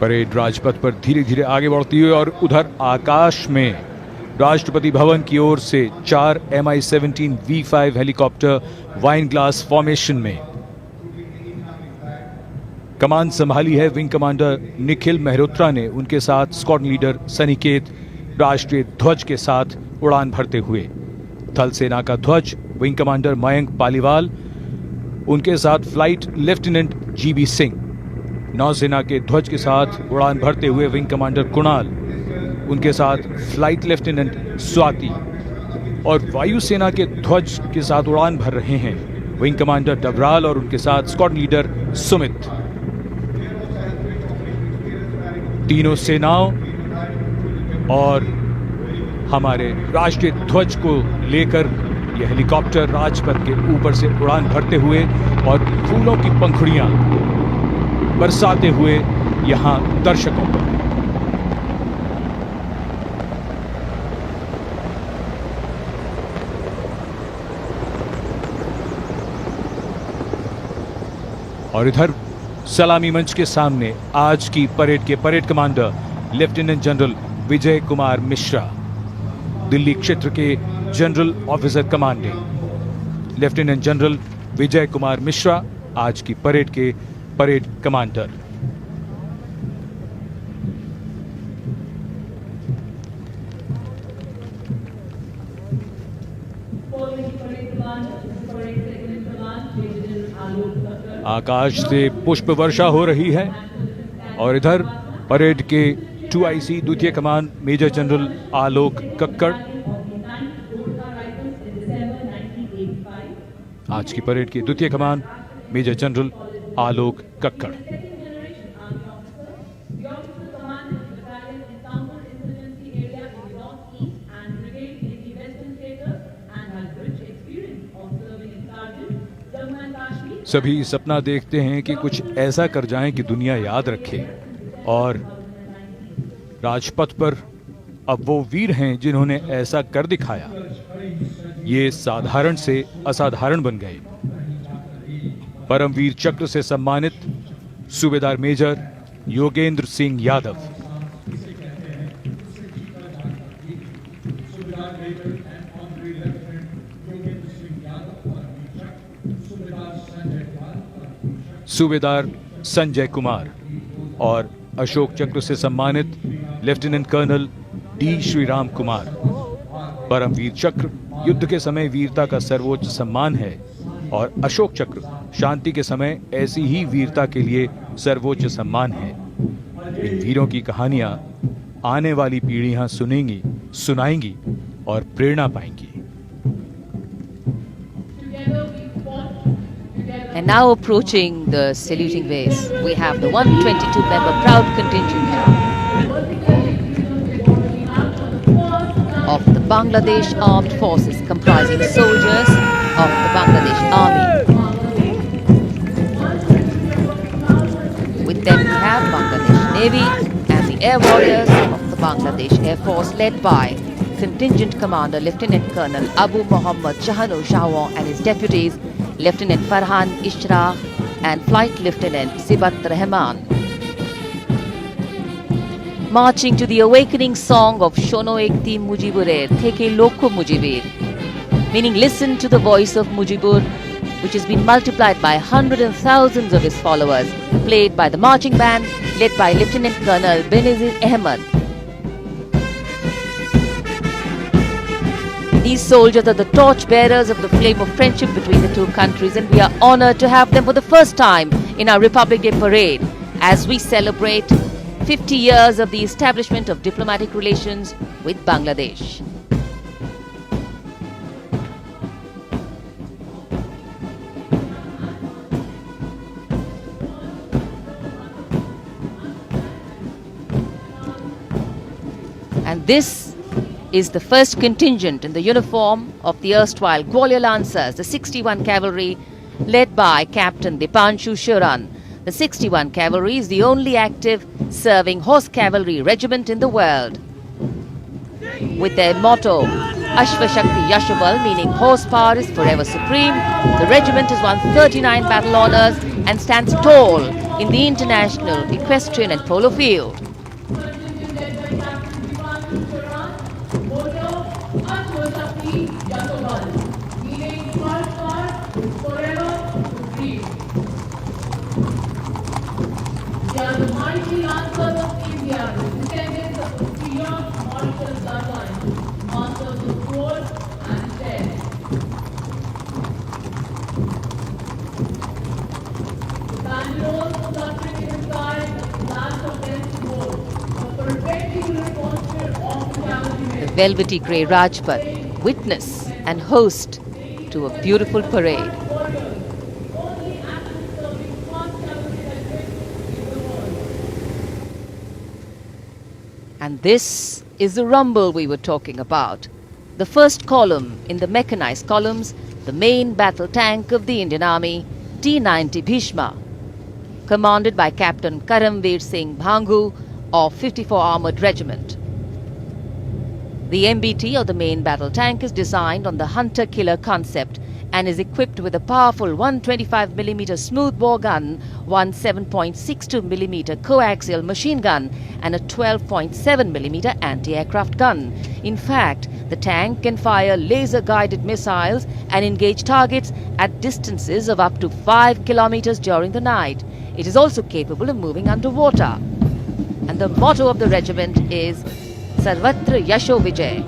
Parade Rajpath पर धीरे धीरे आगे बढ़ती हुई और उधर आकाश में राष्ट्रपति भवन की ओर से 4 Mi-17 V5 helicopter wine glass formation में। कमान संभाली है विंग कमांडर निखिल मेहरोत्रा ने, उनके साथ स्क्वाड लीडर सनिकेत राष्ट्रीय ध्वज के साथ उड़ान भरते हुए। थल सेना का ध्वज विंग कमांडर मयंक पालीवाल, उनके साथ फ्लाइट लेफ्टिनेंट जीबी सिंह। नौसेना के ध्वज के साथ उड़ान भरते हुए विंग कमांडर कुणाल, उनके साथ फ्लाइट लेफ्टिनेंट स्वाति। और वायुसेना के ध्वज के साथ उड़ान भर रहे हैं विंग कमांडर डबराल और उनके साथ स्क्वाड लीडर सुमित। तीनों सेनाओं और हमारे राष्ट्रीय ध्वज को लेकर यह हेलीकॉप्टर राजपथ के ऊपर से उड़ान भरते हुए और फूलों की पंखुड़ियां बरसाते हुए यहां दर्शकों को। और इधर सलामी मंच के सामने आज की परेड के parade commander lieutenant general Vijay Kumar Mishra, Delhi क्षेत्र के general officer commanding lieutenant general Vijay Kumar Mishra आज की परेड के परेड कमांडर। आकाश से पुष्प वर्षा हो रही है और इधर परेड के 2IC द्वितीय कमान मेजर जनरल आलोक कक्कड़, आज की परेड की द्वितीय कमान मेजर जनरल आलोक कक्कड़। सभी सपना देखते हैं कि कुछ ऐसा कर जाएं कि दुनिया याद रखे, और राजपथ पर अब वो वीर हैं जिन्होंने ऐसा कर दिखाया। ये साधारण से असाधारण बन गए। परमवीर चक्र से सम्मानित सूबेदार मेजर योगेंद्र सिंह यादव, सूबेदार संजय कुमार और अशोक चक्र से सम्मानित lieutenant colonel D Shriram Kumar. Paramvir Chakra युद्ध के समय वीरता का सर्वोच्च सम्मान है और अशोक चक्र शांति के समय ऐसी ही वीरता के लिए सर्वोच्च सम्मान है। इन वीरों की कहानियां आने वाली पीढ़ियां सुनेंगी, सुनाएंगी और प्रेरणा पाएंगी। And now approaching the saluting base, we have the 122-member proud contingent of the Bangladesh Armed Forces, comprising soldiers of the Bangladesh Army. With them we have Bangladesh Navy and the Air Warriors of the Bangladesh Air Force, led by Contingent Commander Lieutenant Colonel Abu Muhammad Shahanu Shahwan and his deputies, Lieutenant Farhan Ishraq and Flight Lieutenant Sibat Rahman. Marching to the awakening song of Shono Ekti Mujiburer, Theke Lokho Mujibir, meaning listen to the voice of Mujibur, which has been multiplied by hundreds and thousands of his followers, played by the marching band led by Lieutenant Colonel Benazir Ahmed. These soldiers are the torch bearers of the flame of friendship between the two countries, and we are honored to have them for the first time in our Republic Day parade as we celebrate 50 years of the establishment of diplomatic relations with Bangladesh. And this is the first contingent in the uniform of the erstwhile Gwalior Lancers, the 61 Cavalry, led by Captain Dipanshu Shuran. The 61 Cavalry is the only active serving horse cavalry regiment in the world. With their motto, Ashva Shakti Yashabal, meaning horsepower is forever supreme, the regiment has won 39 battle honors and stands tall in the International Equestrian and Polo Field. They are the mighty lancers of India, descendants of the Senior Marshal bloodline, masters of sword and chess. The banderols fluttering in the sky, flash against the wall, a perpetual posture of the cavalry. The velvety grey Rajpath, witness and host to a beautiful parade. And this is the rumble we were talking about. The first column in the mechanized columns, the main battle tank of the Indian Army, T-90 Bhishma, commanded by Captain Karamveer Singh Bhangu of 54 Armoured Regiment. The MBT, or the main battle tank, is designed on the hunter-killer concept and is equipped with a powerful 125mm smoothbore gun, one 7.62mm coaxial machine gun and a 12.7mm anti-aircraft gun. In fact, the tank can fire laser-guided missiles and engage targets at distances of up to 5 kilometers during the night. It is also capable of moving underwater. And the motto of the regiment is Sarvatra Yasho Vijay.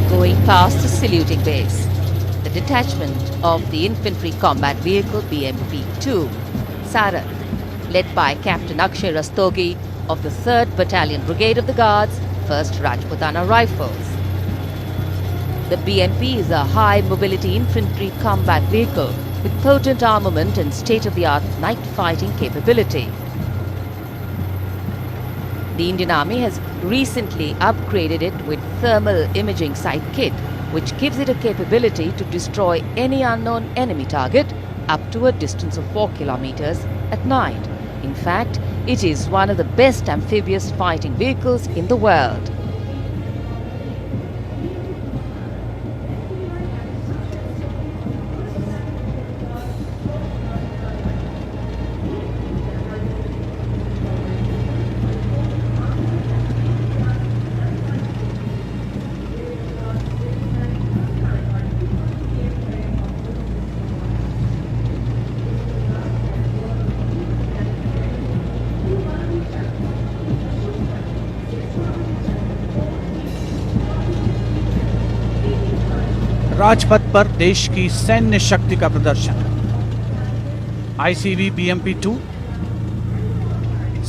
Going past the saluting base, the detachment of the Infantry Combat Vehicle BMP-2, Sarath, led by Captain Akshay Rastogi of the 3rd Battalion Brigade of the Guards, 1st Rajputana Rifles. The BMP is a high-mobility infantry combat vehicle with potent armament and state-of-the-art night fighting capability. The Indian Army has recently upgraded it with thermal imaging sight kit, which gives it a capability to destroy any unknown enemy target up to a distance of 4 kilometers at night. In fact, it is one of the best amphibious fighting vehicles in the world. Rajpath पर देश की सैन्य शक्ति का प्रदर्शन। ICB बीएमपी-2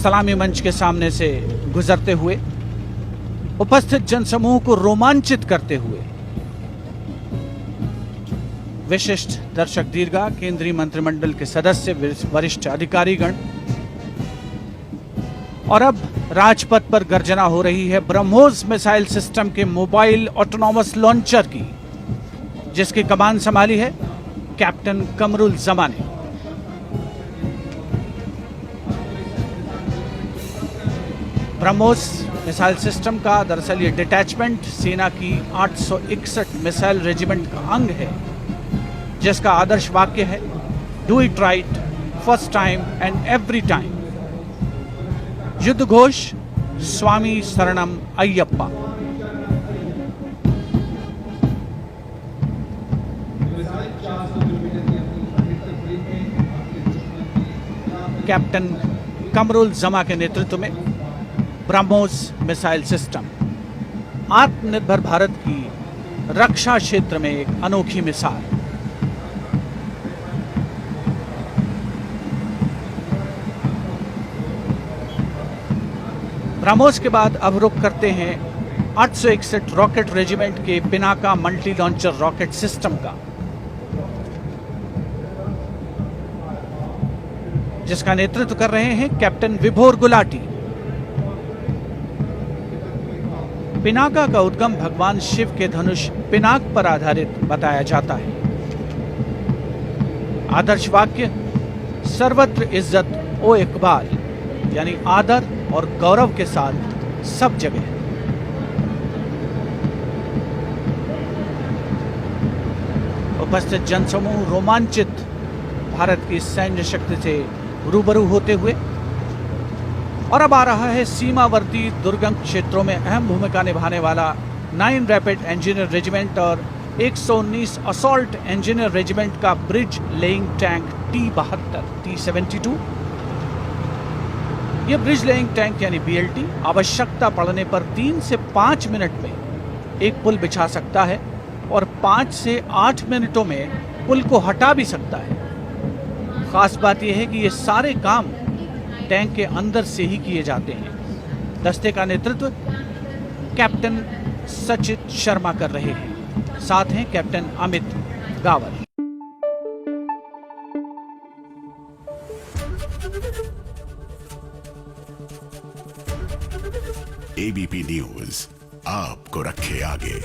सलामी मंच के सामने से गुजरते हुए उपस्थित जनसमूह को रोमांचित करते हुए विशिष्ट दर्शक दीर्घा, केंद्रीय मंत्रिमंडल के सदस्य, वरिष्ठ अधिकारीगण, और अब राजपथ पर गर्जना हो रही है ब्रह्मोस मिसाइल सिस्टम के मोबाइल ऑटोनॉमस लॉन्चर की, जिसकी कमान संभाली है कैप्टन कमरुल जमा ने। ब्रह्मोस मिसाइल सिस्टम का दरअसल ये डिटैचमेंट सेना की 861 मिसाइल रेजिमेंट का अंग है, जिसका आदर्श वाक्य है do it right first time and every time. युद्ध घोष स्वामी शरणम अय्यप्पा। कैप्टन कमरुल जमा के नेतृत्व में ब्रह्मोस मिसाइल सिस्टम आत्मनिर्भर भारत की रक्षा क्षेत्र में एक अनोखी मिसाल। ब्रह्मोस के बाद अब रुख करते हैं 861 रॉकेट रेजिमेंट के Pinaka multi launcher rocket system का, जिसका नेतृत्व कर रहे हैं कैप्टन विभोर गुलाटी। पिनाका का उद्गम भगवान शिव के धनुष पिनाक पर आधारित बताया जाता है। आदर्श वाक्य सर्वत्र इज्जत ओ इकबाल, यानी आदर और गौरव के साथ सब जगह। उपस्थित जनसमूह रोमांचित भारत की सैन्य शक्ति से रूबरू होते हुए। और अब आ रहा है सीमावर्ती दुर्गम क्षेत्रों में अहम भूमिका निभाने वाला 9 रैपिड इंजीनियर रेजिमेंट और 119 असॉल्ट इंजीनियर रेजिमेंट का ब्रिज लेइंग टैंक T-72। यह ब्रिज लेइंग टैंक यानी BLT आवश्यकता पड़ने पर 3 से 5 मिनट में एक पुल बिछा सकता है और 5 से 8 मिनटों में पुल को हटा भी सकता है। खास बात यह है कि ये सारे काम टैंक के अंदर से ही किए जाते हैं। दस्ते का नेतृत्व कैप्टन सचित शर्मा कर रहे हैं, साथ हैं कैप्टन अमित गावल। ABP न्यूज आपको रखे आगे।